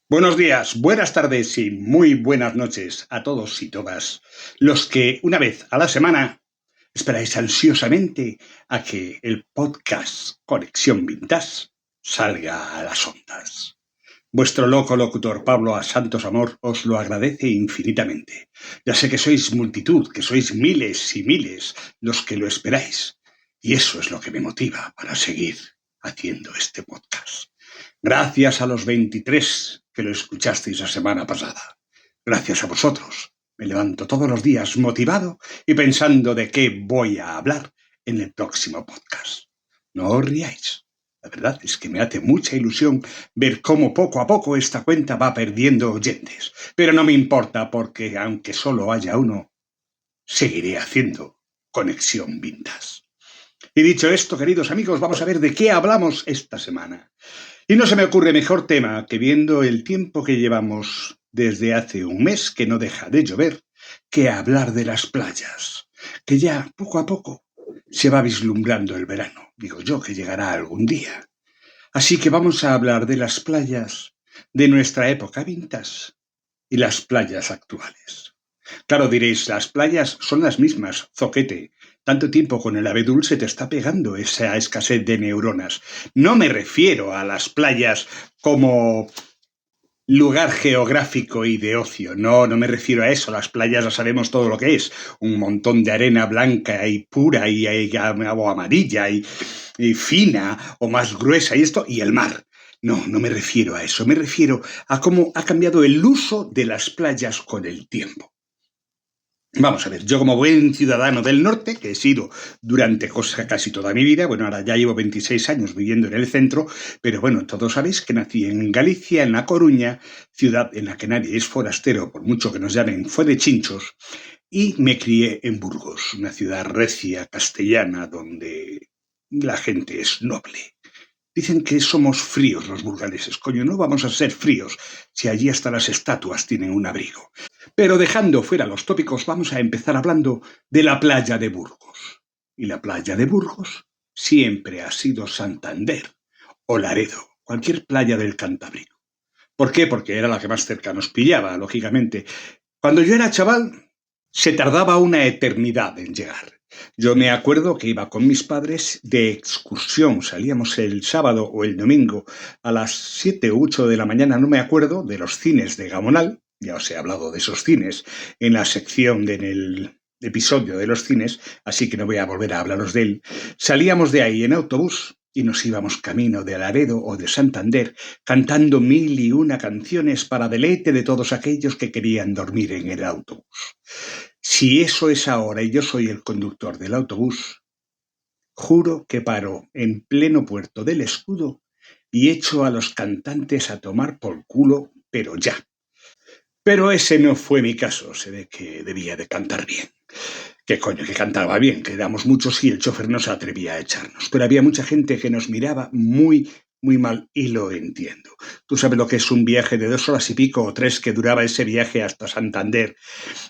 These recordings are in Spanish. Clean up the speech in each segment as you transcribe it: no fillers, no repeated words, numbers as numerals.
Buenos días, buenas tardes y muy buenas noches a todos y todas los que una vez a la semana esperáis ansiosamente a que el podcast Conexión Vintage salga a las ondas. Vuestro loco locutor Pablo a Santos Amor os lo agradece infinitamente. Ya sé que sois multitud, que sois miles y miles los que lo esperáis. Y eso es lo que me motiva para seguir haciendo este podcast. Gracias a los 23 que lo escuchasteis la semana pasada. Gracias a vosotros. Me levanto todos los días motivado y pensando de qué voy a hablar en el próximo podcast. No os riáis. La verdad es que me hace mucha ilusión ver cómo poco a poco esta cuenta va perdiendo oyentes. Pero no me importa porque aunque solo haya uno, seguiré haciendo Conexión Vintage. Y dicho esto, queridos amigos, vamos a ver de qué hablamos esta semana. Y no se me ocurre mejor tema que, viendo el tiempo que llevamos desde hace un mes que no deja de llover, que hablar de las playas, que ya poco a poco se va vislumbrando el verano. Digo yo que llegará algún día. Así que vamos a hablar de las playas de nuestra época vintage y las playas actuales. Claro, diréis, las playas son las mismas, zoquete. Tanto tiempo con el abedul se te está pegando esa escasez de neuronas. No me refiero a las playas como lugar geográfico y de ocio. No me refiero a eso. Las playas ya sabemos todo lo que es. Un montón de arena blanca y pura y agua amarilla y fina o más gruesa y esto, y el mar. No me refiero a eso. Me refiero a cómo ha cambiado el uso de las playas con el tiempo. Vamos a ver, yo como buen ciudadano del norte, que he sido durante casi toda mi vida, bueno, ahora ya llevo 26 años viviendo en el centro, pero bueno, todos sabéis que nací en Galicia, en La Coruña, ciudad en la que nadie es forastero, por mucho que nos llamen fue de chinchos, y me crié en Burgos, una ciudad recia, castellana, donde la gente es noble. Dicen que somos fríos los burgaleses. Coño, no vamos a ser fríos si allí hasta las estatuas tienen un abrigo. Pero dejando fuera los tópicos, vamos a empezar hablando de la playa de Burgos. Y la playa de Burgos siempre ha sido Santander o Laredo, cualquier playa del Cantábrico. ¿Por qué? Porque era la que más cerca nos pillaba, lógicamente. Cuando yo era chaval, se tardaba una eternidad en llegar. Yo me acuerdo que iba con mis padres de excursión. Salíamos el sábado o el domingo a las 7 u 8 de la mañana, no me acuerdo, de los cines de Gamonal. Ya os he hablado de esos cines en la sección en el episodio de los cines, así que no voy a volver a hablaros de él. Salíamos de ahí en autobús y nos íbamos camino de Laredo o de Santander cantando 1001 canciones para deleite de todos aquellos que querían dormir en el autobús. Si eso es ahora y yo soy el conductor del autobús, juro que paro en pleno puerto del Escudo y echo a los cantantes a tomar por culo, pero ya. Pero ese no fue mi caso, se ve que debía de cantar bien. ¿Qué coño? Que cantaba bien, que éramos muchos y el chofer no se atrevía a echarnos. Pero había mucha gente que nos miraba muy mal y lo entiendo. Tú sabes lo que es un viaje de 2 horas y pico o 3 que duraba ese viaje hasta Santander,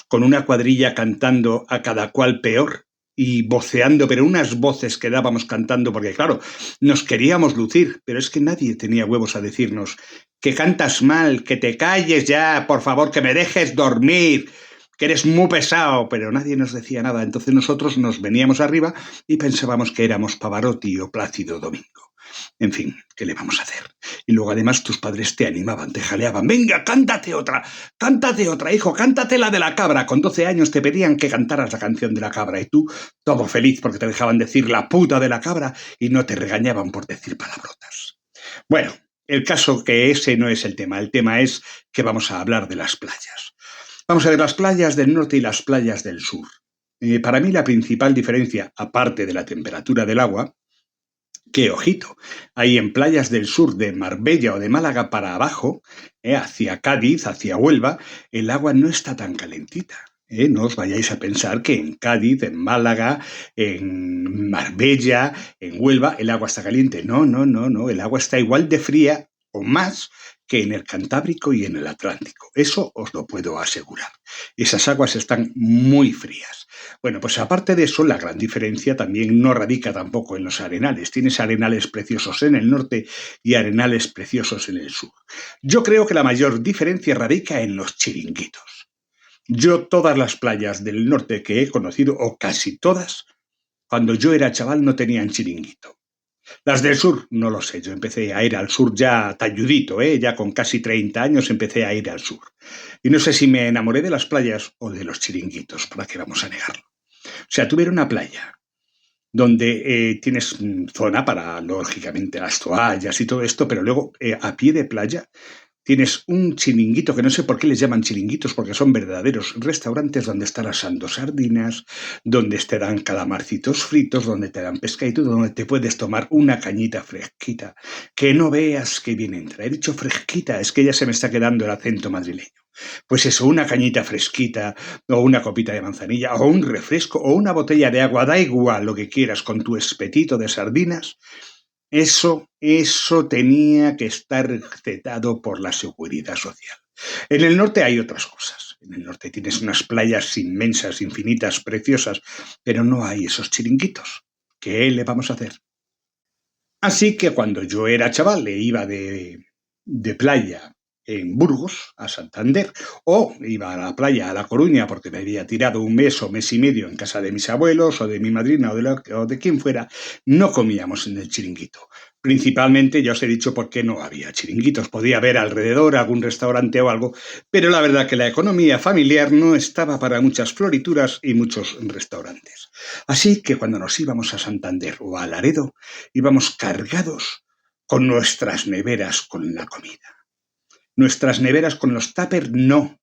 con una cuadrilla cantando a cada cual peor y voceando, pero unas voces que dábamos cantando, porque claro, nos queríamos lucir, pero es que nadie tenía huevos a decirnos que cantas mal, que te calles ya, por favor, que me dejes dormir, que eres muy pesado, pero nadie nos decía nada. Entonces nosotros nos veníamos arriba y pensábamos que éramos Pavarotti o Plácido Domingo. En fin, ¿qué le vamos a hacer? Y luego además tus padres te animaban, te jaleaban. Venga, cántate otra, hijo, cántate la de la cabra. Con 12 años te pedían que cantaras la canción de la cabra y tú, todo feliz porque te dejaban decir la puta de la cabra y no te regañaban por decir palabrotas. Bueno, el caso que ese no es el tema es que vamos a hablar de las playas. Vamos a ver las playas del norte y las playas del sur. Para mí la principal diferencia, aparte de la temperatura del agua, que ojito, hay en playas del sur de Marbella o de Málaga para abajo, hacia Cádiz, hacia Huelva, el agua no está tan calentita. No os vayáis a pensar que en Cádiz, en Málaga, en Marbella, en Huelva, el agua está caliente. No, el agua está igual de fría o más que en el Cantábrico y en el Atlántico. Eso os lo puedo asegurar. Esas aguas están muy frías. Bueno, pues aparte de eso, la gran diferencia también no radica tampoco en los arenales. Tienes arenales preciosos en el norte y arenales preciosos en el sur. Yo creo que la mayor diferencia radica en los chiringuitos. Yo todas las playas del norte que he conocido, o casi todas, cuando yo era chaval no tenían chiringuito. Las del sur, no lo sé, yo empecé a ir al sur ya talludito, ya con casi 30 años empecé a ir al sur. Y no sé si me enamoré de las playas o de los chiringuitos, ¿para qué vamos a negarlo? O sea, tuviera una playa donde tienes zona para, lógicamente, las toallas y todo esto, pero luego a pie de playa tienes un chiringuito, que no sé por qué les llaman chiringuitos, porque son verdaderos restaurantes donde están asando sardinas, donde te dan calamarcitos fritos, donde te dan pescadito, donde te puedes tomar una cañita fresquita. Que no veas que bien entra. He dicho fresquita, es que ya se me está quedando el acento madrileño. Pues eso, una cañita fresquita, o una copita de manzanilla, o un refresco, o una botella de agua, da igual lo que quieras, con tu espetito de sardinas. Eso tenía que estar recetado por la seguridad social. En el norte hay otras cosas. En el norte tienes unas playas inmensas, infinitas, preciosas, pero no hay esos chiringuitos. ¿Qué le vamos a hacer? Así que cuando yo era chaval le iba de playa en Burgos, a Santander, o iba a la playa a La Coruña porque me había tirado un mes o mes y medio en casa de mis abuelos o de mi madrina o de quien fuera, no comíamos en el chiringuito. Principalmente, ya os he dicho por qué no había chiringuitos. Podía haber alrededor algún restaurante o algo, pero la verdad que la economía familiar no estaba para muchas florituras y muchos restaurantes. Así que cuando nos íbamos a Santander o a Laredo, íbamos cargados con nuestras neveras con la comida. Nuestras neveras con los tuppers, no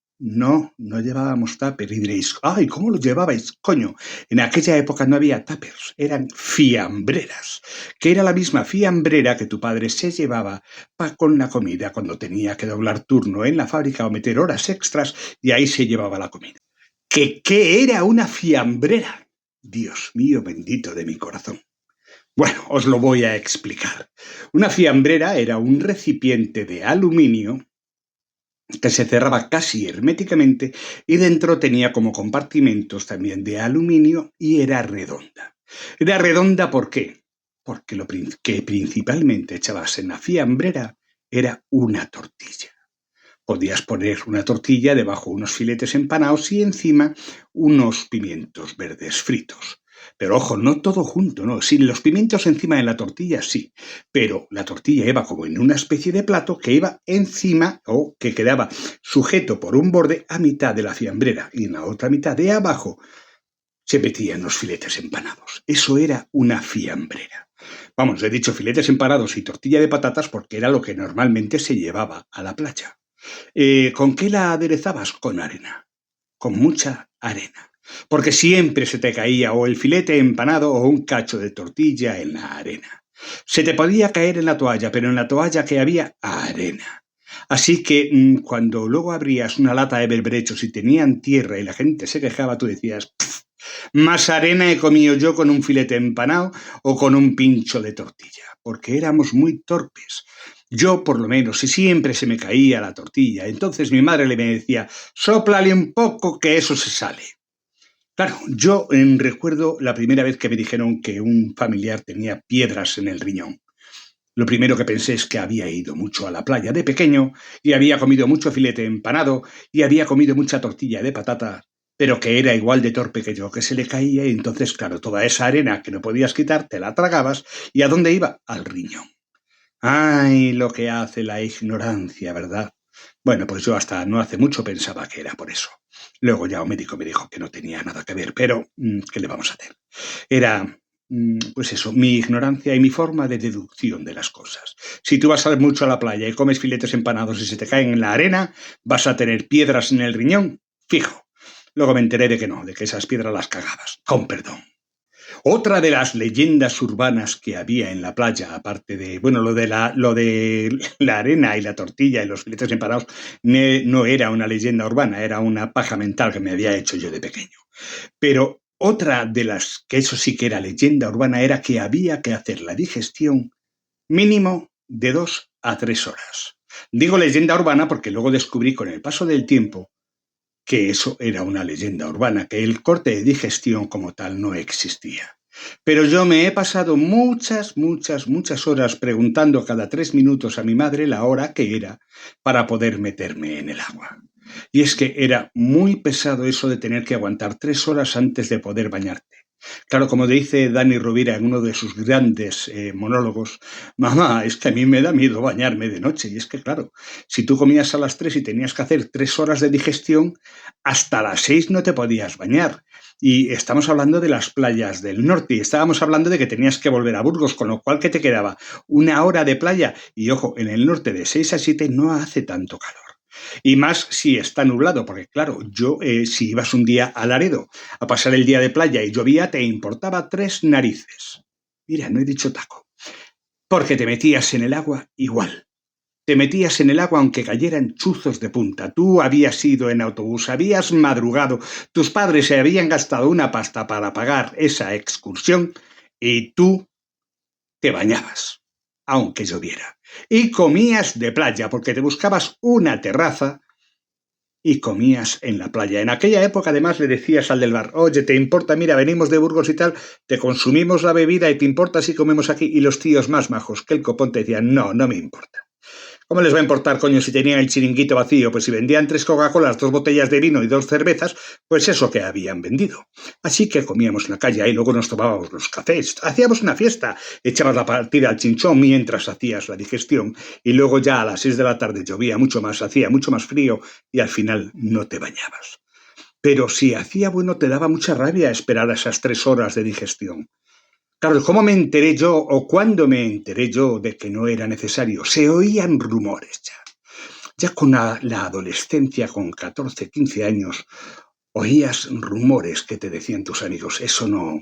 llevábamos tuppers. Y diréis, ay, ¿cómo los llevabais? Coño, en aquella época no había tuppers, eran fiambreras, que era la misma fiambrera que tu padre se llevaba con la comida cuando tenía que doblar turno en la fábrica o meter horas extras, y ahí se llevaba la comida. ¿Qué era una fiambrera? Dios mío bendito de mi corazón. Bueno, os lo voy a explicar. Una fiambrera era un recipiente de aluminio que se cerraba casi herméticamente y dentro tenía como compartimentos también de aluminio y era redonda. Era redonda ¿por qué? Porque lo que principalmente echabas en la fiambrera era una tortilla. Podías poner una tortilla, debajo unos filetes empanados y encima unos pimientos verdes fritos. Pero ojo, no todo junto, no. Sí, los pimientos encima de la tortilla, sí. Pero la tortilla iba como en una especie de plato que iba encima o que quedaba sujeto por un borde a mitad de la fiambrera y en la otra mitad de abajo se metían los filetes empanados. Eso era una fiambrera. Vamos, he dicho filetes empanados y tortilla de patatas porque era lo que normalmente se llevaba a la playa. ¿Con qué la aderezabas? Con arena, con mucha arena, porque siempre se te caía o el filete empanado o un cacho de tortilla en la arena. Se te podía caer en la toalla, pero en la toalla que había arena. Así que cuando luego abrías una lata de berberechos y tenían tierra y la gente se quejaba, tú decías, más arena he comido yo con un filete empanado o con un pincho de tortilla, porque éramos muy torpes. Yo, por lo menos, y siempre se me caía la tortilla. Entonces mi madre me decía, sóplale un poco que eso se sale. Claro, yo recuerdo la primera vez que me dijeron que un familiar tenía piedras en el riñón. Lo primero que pensé es que había ido mucho a la playa de pequeño y había comido mucho filete empanado y había comido mucha tortilla de patata, pero que era igual de torpe que yo, que se le caía y entonces, claro, toda esa arena que no podías quitar, te la tragabas. ¿Y a dónde iba? Al riñón. Ay, lo que hace la ignorancia, ¿verdad? Bueno, pues yo hasta no hace mucho pensaba que era por eso. Luego ya un médico me dijo que no tenía nada que ver, pero ¿qué le vamos a hacer? Era, pues eso, mi ignorancia y mi forma de deducción de las cosas. Si tú vas mucho a la playa y comes filetes empanados y se te caen en la arena, vas a tener piedras en el riñón, fijo. Luego me enteré de que no, de que esas piedras las cagabas, con perdón. Otra de las leyendas urbanas que había en la playa, aparte de, bueno, lo de la arena y la tortilla y los filetes empanados, no era una leyenda urbana, era una paja mental que me había hecho yo de pequeño. Pero otra de las que eso sí que era leyenda urbana era que había que hacer la digestión mínimo de 2 a 3 horas. Digo leyenda urbana porque luego descubrí con el paso del tiempo que eso era una leyenda urbana, que el corte de digestión como tal no existía. Pero yo me he pasado muchas horas preguntando cada 3 minutos a mi madre la hora que era para poder meterme en el agua. Y es que era muy pesado eso de tener que aguantar 3 horas antes de poder bañarte. Claro, como dice Dani Rovira en uno de sus grandes monólogos, mamá, es que a mí me da miedo bañarme de noche. Y es que, claro, si tú comías a las 3 y tenías que hacer 3 horas de digestión, hasta las 6 no te podías bañar. Y estamos hablando de las playas del norte y estábamos hablando de que tenías que volver a Burgos, con lo cual que te quedaba 1 hora de playa. Y ojo, en el norte de 6 a 7 no hace tanto calor. Y más si está nublado, porque claro, si ibas un día a Laredo a pasar el día de playa y llovía, te importaba 3 narices. Mira, no he dicho taco. Porque te metías en el agua igual. Te metías en el agua aunque cayeran chuzos de punta. Tú habías ido en autobús, habías madrugado, tus padres se habían gastado una pasta para pagar esa excursión y tú te bañabas, aunque lloviera. Y comías de playa, porque te buscabas una terraza y comías en la playa. En aquella época, además, le decías al del bar, oye, ¿te importa? Mira, venimos de Burgos y tal, te consumimos la bebida y ¿te importa si comemos aquí? Y los tíos más majos que el copón te decían, no, no me importa. ¿Cómo les va a importar, coño, si tenían el chiringuito vacío? Pues si vendían 3 Coca-Colas, 2 botellas de vino y 2 cervezas, pues eso que habían vendido. Así que comíamos en la calle y luego nos tomábamos los cafés. Hacíamos una fiesta, echabas la partida al chinchón mientras hacías la digestión y luego ya a las 6 de la tarde llovía mucho más, hacía mucho más frío y al final no te bañabas. Pero si hacía bueno te daba mucha rabia esperar a esas 3 horas de digestión. Claro, ¿cómo me enteré yo o cuándo me enteré yo de que no era necesario? Se oían rumores ya. Ya con la adolescencia, con 14, 15 años, oías rumores que te decían tus amigos, eso no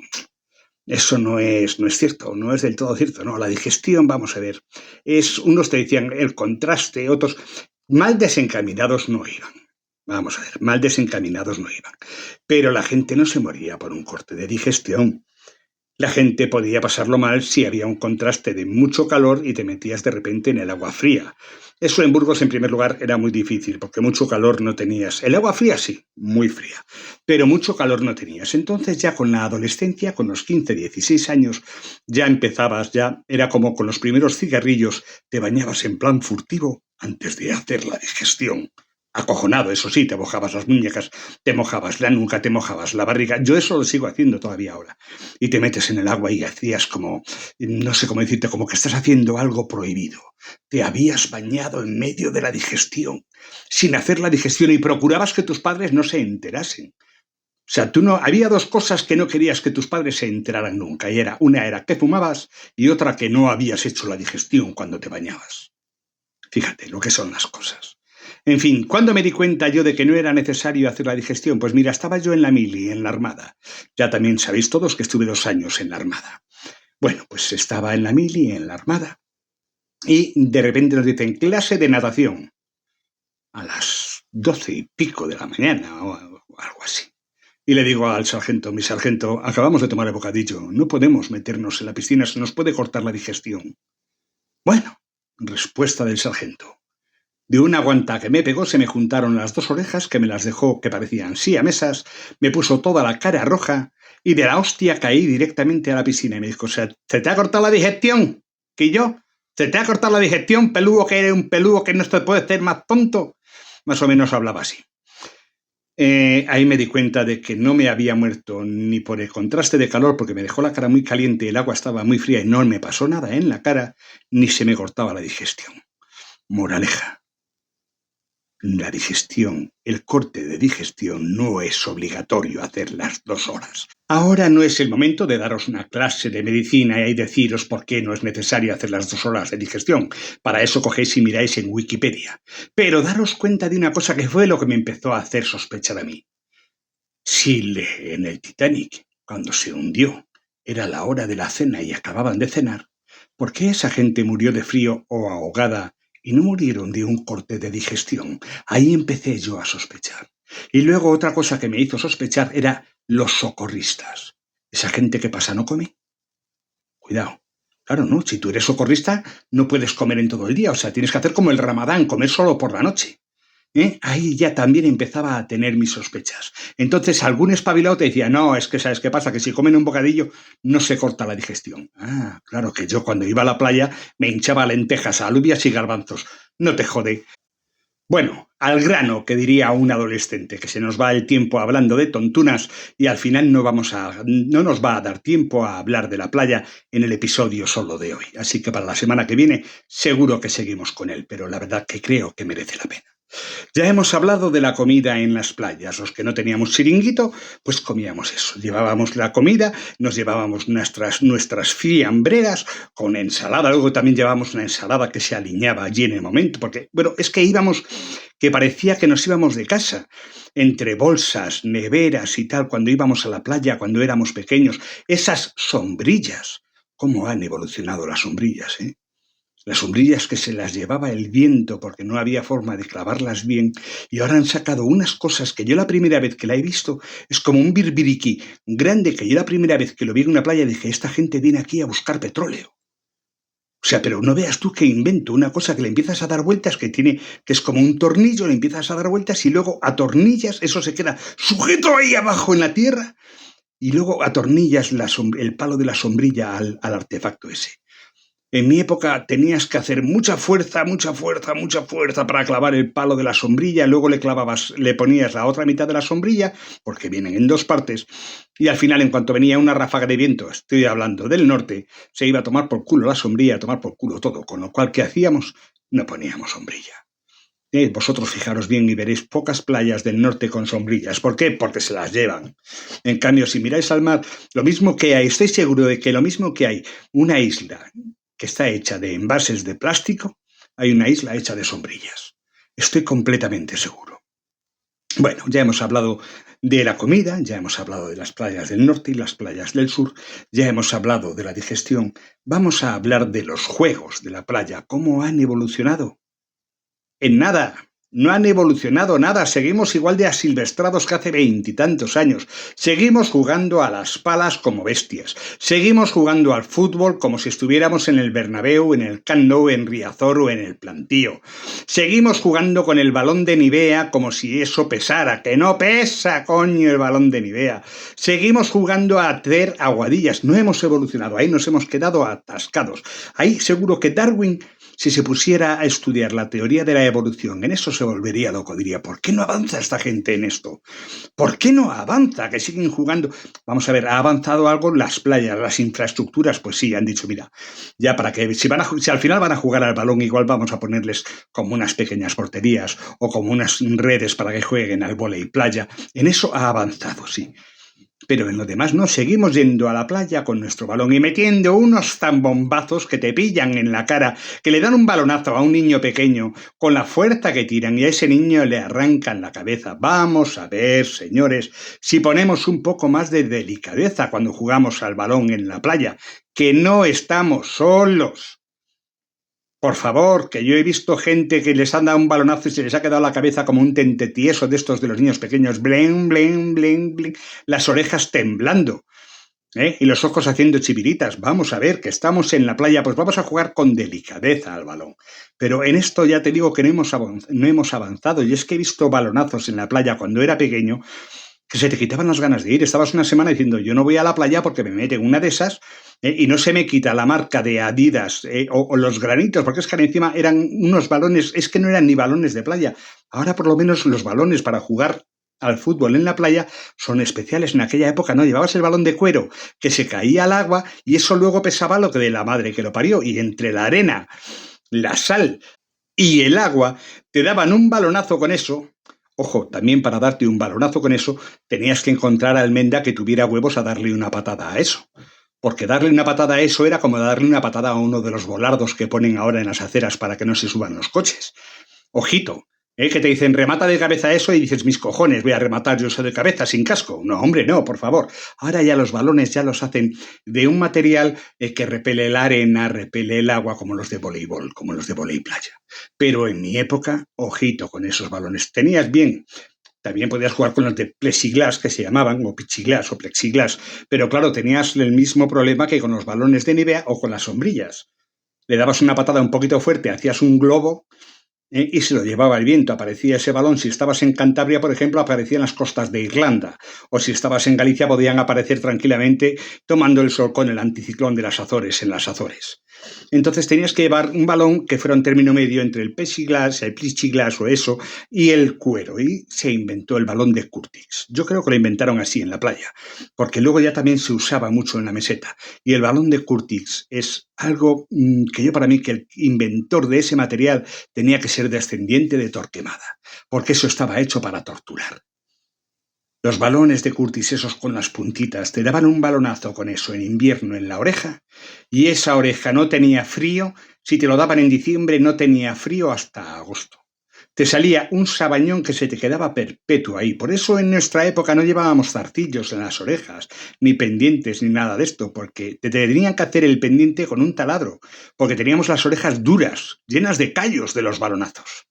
es cierto, no es del todo cierto, no, la digestión, vamos a ver, unos te decían el contraste, otros, mal desencaminados no iban. Vamos a ver, mal desencaminados no iban. Pero la gente no se moría por un corte de digestión. La gente podía pasarlo mal si había un contraste de mucho calor y te metías de repente en el agua fría. Eso en Burgos, en primer lugar, era muy difícil, porque mucho calor no tenías. El agua fría sí, muy fría, pero mucho calor no tenías. Entonces ya con la adolescencia, con los 15, 16 años, ya empezabas, ya era como con los primeros cigarrillos, te bañabas en plan furtivo antes de hacer la digestión. Acojonado, eso sí, te mojabas las muñecas, te mojabas la nuca, te mojabas la barriga. Yo eso lo sigo haciendo todavía ahora. Y te metes en el agua y hacías como, no sé cómo decirte, como que estás haciendo algo prohibido. Te habías bañado en medio de la digestión, sin hacer la digestión y procurabas que tus padres no se enterasen. O sea, había dos cosas que no querías que tus padres se enteraran nunca. Una era que fumabas y otra que no habías hecho la digestión cuando te bañabas. Fíjate lo que son las cosas. En fin, ¿cuándo me di cuenta yo de que no era necesario hacer la digestión? Pues mira, estaba yo en la mili, en la Armada. Ya también sabéis todos que estuve 2 años en la Armada. Bueno, pues estaba en la mili, en la Armada, y de repente nos dicen clase de natación a las 12 y pico de la mañana o algo así. Y le digo al sargento, mi sargento, acabamos de tomar el bocadillo, no podemos meternos en la piscina, se nos puede cortar la digestión. Bueno, respuesta del sargento. De una guanta que me pegó se me juntaron las dos orejas, que me las dejó que parecían siamesas, me puso toda la cara roja y de la hostia caí directamente a la piscina y me dijo, ¿se te ha cortado la digestión? ¿Que yo? ¿Se te ha cortado la digestión, peludo que eres un peludo que no te puede ser más tonto? Más o menos hablaba así. Ahí me di cuenta de que no me había muerto ni por el contraste de calor, porque me dejó la cara muy caliente y el agua estaba muy fría y no me pasó nada en la cara, ni se me cortaba la digestión. Moraleja. La digestión, el corte de digestión no es obligatorio hacer las 2 horas. Ahora no es el momento de daros una clase de medicina y deciros por qué no es necesario hacer las 2 horas de digestión. Para eso cogéis y miráis en Wikipedia. Pero daros cuenta de una cosa que fue lo que me empezó a hacer sospechar a mí. Si en el Titanic, cuando se hundió, era la hora de la cena y acababan de cenar, ¿por qué esa gente murió de frío o ahogada y no murieron de un corte de digestión? Ahí empecé yo a sospechar. Y luego otra cosa que me hizo sospechar era los socorristas. ¿Esa gente que pasa no come? Cuidado. Claro, ¿no? Si tú eres socorrista, no puedes comer en todo el día. O sea, tienes que hacer como el Ramadán, comer solo por la noche. Ahí ya también empezaba a tener mis sospechas. Entonces algún espabilado te decía, no, es que ¿sabes qué pasa? Que si comen un bocadillo no se corta la digestión. Ah, claro que yo cuando iba a la playa me hinchaba lentejas, alubias y garbanzos. No te jode. Bueno, al grano, que diría un adolescente, que se nos va el tiempo hablando de tontunas y al final no nos va a dar tiempo a hablar de la playa en el episodio solo de hoy. Así que para la semana que viene seguro que seguimos con él, pero la verdad que creo que merece la pena. Ya hemos hablado de la comida en las playas. Los que no teníamos chiringuito, pues comíamos eso. Llevábamos la comida, nos llevábamos nuestras fiambreras con ensalada. Luego también llevábamos una ensalada que se alineaba allí en el momento, porque, bueno, es que íbamos, que parecía que nos íbamos de casa, entre bolsas, neveras y tal, cuando íbamos a la playa, cuando éramos pequeños. Esas sombrillas. ¿Cómo han evolucionado las sombrillas, eh? Las sombrillas que se las llevaba el viento porque no había forma de clavarlas bien, y ahora han sacado unas cosas que yo la primera vez que la he visto es como un birbiriqui grande, que yo la primera vez que lo vi en una playa dije, esta gente viene aquí a buscar petróleo. O sea, pero no veas tú qué invento, una cosa que le empiezas a dar vueltas, que es como un tornillo, le empiezas a dar vueltas y luego atornillas, eso se queda sujeto ahí abajo en la tierra, y luego atornillas el palo de la sombrilla al artefacto ese. En mi época tenías que hacer mucha fuerza, mucha fuerza, mucha fuerza para clavar el palo de la sombrilla, luego le ponías la otra mitad de la sombrilla, porque vienen en dos partes, y al final, en cuanto venía una ráfaga de viento, estoy hablando del norte, se iba a tomar por culo la sombrilla, a tomar por culo todo, con lo cual, ¿qué hacíamos? No poníamos sombrilla. Vosotros fijaros bien y veréis pocas playas del norte con sombrillas. ¿Por qué? Porque se las llevan. En cambio, si miráis al mar, lo mismo que hay, estoy seguro de que lo mismo que hay una isla que está hecha de envases de plástico, hay una isla hecha de sombrillas. Estoy completamente seguro. Bueno, ya hemos hablado de la comida, ya hemos hablado de las playas del norte y las playas del sur, ya hemos hablado de la digestión. Vamos a hablar de los juegos de la playa, cómo han evolucionado. En nada. No han evolucionado nada, seguimos igual de asilvestrados que hace 20 y tantos años. Seguimos jugando a las palas como bestias. Seguimos jugando al fútbol como si estuviéramos en el Bernabéu, en el Camp Nou, en Riazor o en el Plantío. Seguimos jugando con el balón de Nivea como si eso pesara, que no pesa, coño, el balón de Nivea. Seguimos jugando a hacer aguadillas. No hemos evolucionado, ahí nos hemos quedado atascados. Ahí seguro que Darwin, si se pusiera a estudiar la teoría de la evolución, en eso se volvería loco. Diría, ¿por qué no avanza esta gente en esto? ¿Por qué no avanza? Que siguen jugando. Vamos a ver, ¿ha avanzado algo las playas, las infraestructuras? Pues sí, han dicho, mira, ya para que, si al final van a jugar al balón, igual vamos a ponerles como unas pequeñas porterías o como unas redes para que jueguen al vóley playa. En eso ha avanzado, sí. Pero en lo demás no, seguimos yendo a la playa con nuestro balón y metiendo unos zambombazos que te pillan en la cara, que le dan un balonazo a un niño pequeño con la fuerza que tiran y a ese niño le arrancan la cabeza. Vamos a ver, señores, si ponemos un poco más de delicadeza cuando jugamos al balón en la playa, que no estamos solos. Por favor, que yo he visto gente que les han dado un balonazo y se les ha quedado la cabeza como un tente tieso de estos de los niños pequeños, blen, blen, blen, blen, las orejas temblando, y los ojos haciendo chiviritas. Vamos a ver, que estamos en la playa, pues vamos a jugar con delicadeza al balón. Pero en esto ya te digo que no hemos avanzado. Y es que he visto balonazos en la playa cuando era pequeño que se te quitaban las ganas de ir. Estabas una semana diciendo, yo no voy a la playa porque me meten una de esas y no se me quita la marca de Adidas o los granitos, porque es que encima eran unos balones, es que no eran ni balones de playa. Ahora por lo menos los balones para jugar al fútbol en la playa son especiales. En aquella época no, llevabas el balón de cuero que se caía al agua y eso luego pesaba lo que de la madre que lo parió, y entre la arena, la sal y el agua te daban un balonazo con eso. Ojo, también para darte un balonazo con eso tenías que encontrar a almendra que tuviera huevos a darle una patada a eso. Porque darle una patada a eso era como darle una patada a uno de los volardos que ponen ahora en las aceras para que no se suban los coches. Ojito, que te dicen remata de cabeza a eso y dices, mis cojones, voy a rematar yo eso de cabeza sin casco. No, hombre, no, por favor. Ahora ya los balones ya los hacen de un material que repele la arena, repele el agua, como los de voleibol, como los de volei playa. Pero en mi época, ojito con esos balones. Tenías bien También podías jugar con los de plexiglas, que se llamaban, o pichiglas o plexiglas, pero claro, tenías el mismo problema que con los balones de Nivea o con las sombrillas. Le dabas una patada un poquito fuerte, hacías un globo y se lo llevaba el viento. Aparecía ese balón. Si estabas en Cantabria, por ejemplo, aparecía en las costas de Irlanda. O si estabas en Galicia, podían aparecer tranquilamente tomando el sol con el anticiclón de las Azores, en las Azores. Entonces tenías que llevar un balón que fuera un término medio entre el plexiglas, el plexiglas o eso, y el cuero. Y se inventó el balón de Curtis. Yo creo que lo inventaron así en la playa, porque luego ya también se usaba mucho en la meseta. Y el balón de Curtis es algo que yo, para mí, que el inventor de ese material tenía que ser descendiente de Torquemada, porque eso estaba hecho para torturar. Los balones de Curtis, esos con las puntitas, te daban un balonazo con eso en invierno en la oreja, y esa oreja no tenía frío. Si te lo daban en diciembre, no tenía frío hasta agosto. Te salía un sabañón que se te quedaba perpetuo ahí. Por eso en nuestra época no llevábamos zarcillos en las orejas, ni pendientes, ni nada de esto, porque te tenían que hacer el pendiente con un taladro, porque teníamos las orejas duras, llenas de callos de los balonazos.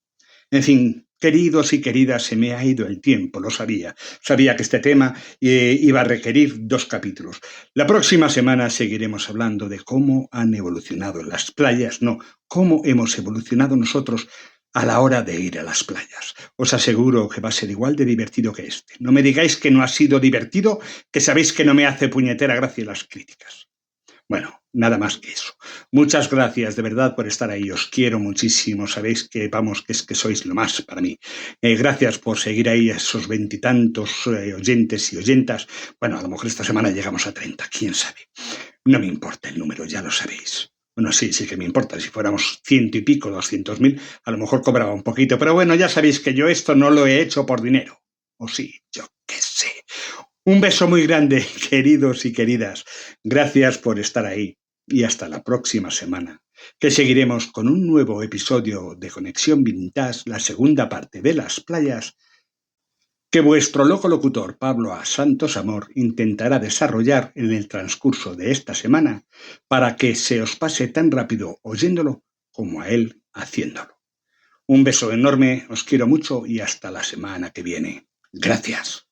En fin, queridos y queridas, se me ha ido el tiempo, lo sabía. Sabía que este tema iba a requerir 2 capítulos. La próxima semana seguiremos hablando de cómo han evolucionado las playas, no, cómo hemos evolucionado nosotros a la hora de ir a las playas. Os aseguro que va a ser igual de divertido que este. No me digáis que no ha sido divertido, que sabéis que no me hace puñetera gracia las críticas. Bueno, nada más que eso. Muchas gracias de verdad por estar ahí. Os quiero muchísimo. Sabéis que, vamos, que es que sois lo más para mí. Gracias por seguir ahí a esos 20 y tantos oyentes y oyentas. Bueno, a lo mejor esta semana llegamos a 30, quién sabe. No me importa el número, ya lo sabéis. Bueno, sí que me importa. Si fuéramos 100 y pico, 200.000, a lo mejor cobraba un poquito. Pero bueno, ya sabéis que yo esto no lo he hecho por dinero. O sí, yo qué sé. Un beso muy grande, queridos y queridas. Gracias por estar ahí y hasta la próxima semana, que seguiremos con un nuevo episodio de Conexión Vintage, la segunda parte de las playas, que vuestro loco locutor Pablo A. Santos Amor intentará desarrollar en el transcurso de esta semana para que se os pase tan rápido oyéndolo como a él haciéndolo. Un beso enorme, os quiero mucho y hasta la semana que viene. Gracias.